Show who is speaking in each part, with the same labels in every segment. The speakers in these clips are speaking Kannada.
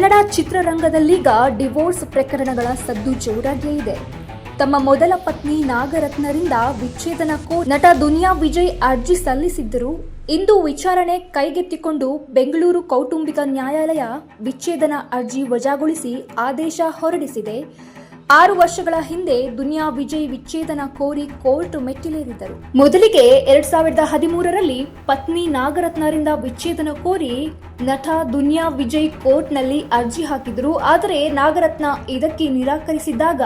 Speaker 1: ಕನ್ನಡ ಚಿತ್ರರಂಗದಲ್ಲೀಗ ಡಿವೋರ್ಸ್ ಪ್ರಕರಣಗಳ ಸದ್ದು ಜೋರಾಗಿಯೇ ಇದೆ. ತಮ್ಮ ಮೊದಲ ಪತ್ನಿ ನಾಗರತ್ನರಿಂದ ವಿಚ್ಛೇದನ ಕೋರಿ ನಟ ದುನಿಯಾ ವಿಜಯ್ ಅರ್ಜಿ ಸಲ್ಲಿಸಿದ್ದರು. ಇಂದು ವಿಚಾರಣೆ ಕೈಗೆತ್ತಿಕೊಂಡು ಬೆಂಗಳೂರು ಕೌಟುಂಬಿಕ ನ್ಯಾಯಾಲಯ ವಿಚ್ಛೇದನ ಅರ್ಜಿ ವಜಾಗೊಳಿಸಿ ಆದೇಶ ಹೊರಡಿಸಿದೆ. 6 ವರ್ಷಗಳ ಹಿಂದೆ ದುನಿಯಾ ವಿಜಯ್ ವಿಚ್ಛೇದನ ಕೋರಿ ಕೋರ್ಟ್ ಮೆಟ್ಟಿಲೇರಿದ್ದರು. ಮೊದಲಿಗೆ 2013ರಲ್ಲಿ ಪತ್ನಿ ನಾಗರತ್ನರಿಂದ ವಿಚ್ಛೇದನ ಕೋರಿ ನಟ ದುನಿಯಾ ವಿಜಯ್ ಕೋರ್ಟ್ನಲ್ಲಿ ಅರ್ಜಿ ಹಾಕಿದ್ರು. ಆದರೆ ನಾಗರತ್ನ ಇದಕ್ಕೆ ನಿರಾಕರಿಸಿದಾಗ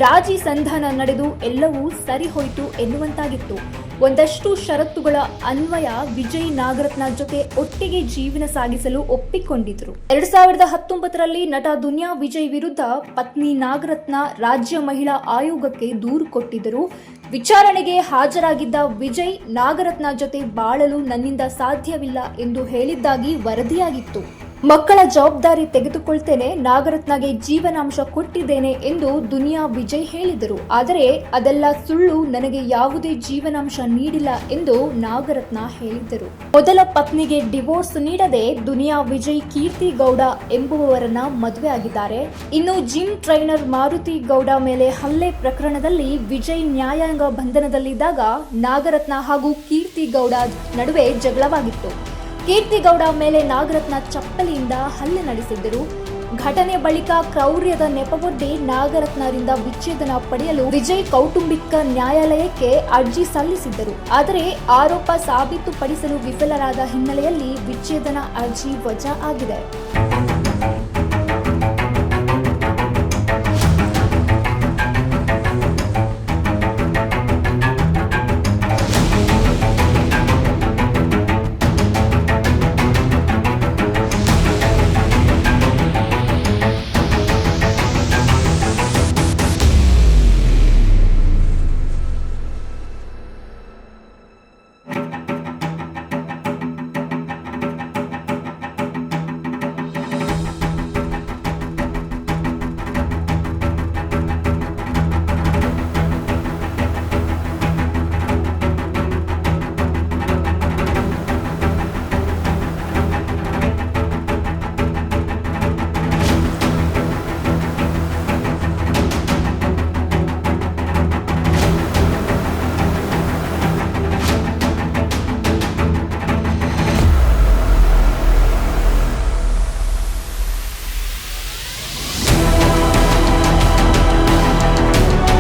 Speaker 1: ರಾಜಿ ಸಂಧಾನ ನಡೆದು ಎಲ್ಲವೂ ಸರಿ ಹೋಯಿತು ಎನ್ನುವಂತಾಗಿತ್ತು. ಒಂದಷ್ಟು ಷರತ್ತುಗಳ ಅನ್ವಯ ವಿಜಯ್ ನಾಗರತ್ನ ಜೊತೆ ಒಟ್ಟಿಗೆ ಜೀವನ ಸಾಗಿಸಲು ಒಪ್ಪಿಕೊಂಡಿದ್ರು. 2019ರಲ್ಲಿ ನಟ ದುನಿಯಾ ವಿಜಯ್ ವಿರುದ್ಧ ಪತ್ನಿ ನಾಗರತ್ನ ರಾಜ್ಯ ಮಹಿಳಾ ಆಯೋಗಕ್ಕೆ ದೂರು ಕೊಟ್ಟಿದ್ದರು. ವಿಚಾರಣೆಗೆ ಹಾಜರಾಗಿದ್ದ ವಿಜಯ್ ನಾಗರತ್ನ ಜೊತೆ ಬಾಳಲು ನನ್ನಿಂದ ಸಾಧ್ಯವಿಲ್ಲ ಎಂದು ಹೇಳಿದ್ದಾಗಿ ವರದಿಯಾಗಿತ್ತು. ಮಕ್ಕಳ ಜವಾಬ್ದಾರಿ ತೆಗೆದುಕೊಳ್ತೇನೆ, ನಾಗರತ್ನಗೆ ಜೀವನಾಂಶ ಕೊಟ್ಟಿದ್ದೇನೆ ಎಂದು ದುನಿಯಾ ವಿಜಯ್ ಹೇಳಿದರು. ಆದರೆ ಅದೆಲ್ಲ ಸುಳ್ಳು, ನನಗೆ ಯಾವುದೇ ಜೀವನಾಂಶ ನೀಡಿಲ್ಲ ಎಂದು ನಾಗರತ್ನ ಹೇಳಿದರು. ಮೊದಲ ಪತ್ನಿಗೆ ಡಿವೋರ್ಸ್ ನೀಡದೆ ದುನಿಯಾ ವಿಜಯ್ ಕೀರ್ತಿ ಗೌಡ ಎಂಬುವವರನ್ನ ಮದುವೆ ಆಗಿದ್ದಾರೆ. ಇನ್ನು ಜಿಮ್ ಟ್ರೈನರ್ ಮಾರುತಿ ಗೌಡ ಮೇಲೆ ಹಲ್ಲೆ ಪ್ರಕರಣದಲ್ಲಿ ವಿಜಯ್ ನ್ಯಾಯಾಂಗ ಬಂಧನದಲ್ಲಿದ್ದಾಗ ನಾಗರತ್ನ ಹಾಗೂ ಕೀರ್ತಿ ಗೌಡ ನಡುವೆ ಜಗಳವಾಗಿತ್ತು. ಕೀರ್ತಿ ಗೌಡ ಮೇಲೆ ನಾಗರತ್ನ ಚಪ್ಪಲಿಯಿಂದ ಹಲ್ಲೆ ನಡೆಸಿದ್ದರು. ಘಟನೆ ಬಳಿಕ ಕ್ರೌರ್ಯದ ನೆಪವೊಡ್ಡಿ ನಾಗರತ್ನರಿಂದ ವಿಚ್ಛೇದನ ಪಡೆಯಲು ವಿಜಯ್ ಕೌಟುಂಬಿಕ ನ್ಯಾಯಾಲಯಕ್ಕೆ ಅರ್ಜಿ ಸಲ್ಲಿಸಿದ್ದರು. ಆದರೆ ಆರೋಪ ಸಾಬೀತುಪಡಿಸಲು ವಿಫಲರಾದ ಹಿನ್ನೆಲೆಯಲ್ಲಿ ವಿಚ್ಛೇದನ ಅರ್ಜಿ ವಜಾ ಆಗಿದೆ.